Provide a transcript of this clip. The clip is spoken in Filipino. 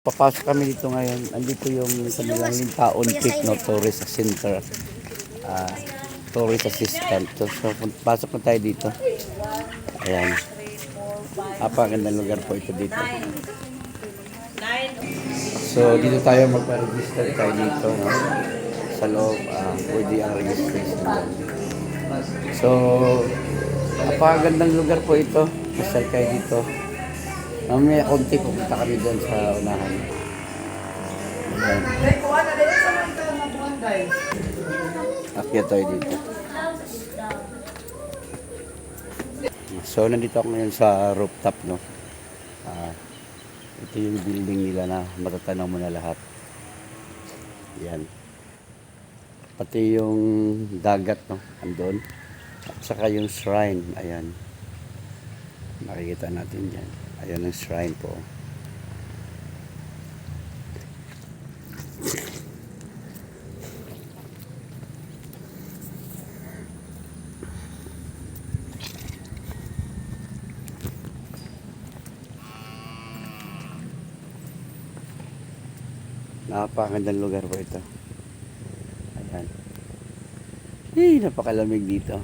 Papasok kami dito ngayon. Andito yung kanilang Lintaon Peak no, Tourist Center. Tourist Assistant. So, pasok na tayo dito. Ayan. Napakagandang lugar po ito dito. So, dito tayo magpa-register tayo dito. No? Sa loob, pwede ang registration lang. So, napakagandang lugar po ito. Pasal kayo dito. Mamaya konti pupunta kami doon sa unahan. Ayan. Akyat tayo dito. So, nandito ako ngayon sa rooftop, no? Ito yung building nila na matatanaw mo na lahat. Yan. Pati yung dagat, no? Andun. At saka yung shrine. Ayan. Makikita natin dyan. Ayan ang shrine po. Napakagandang lugar po ito. Ayan. Napakalamig dito.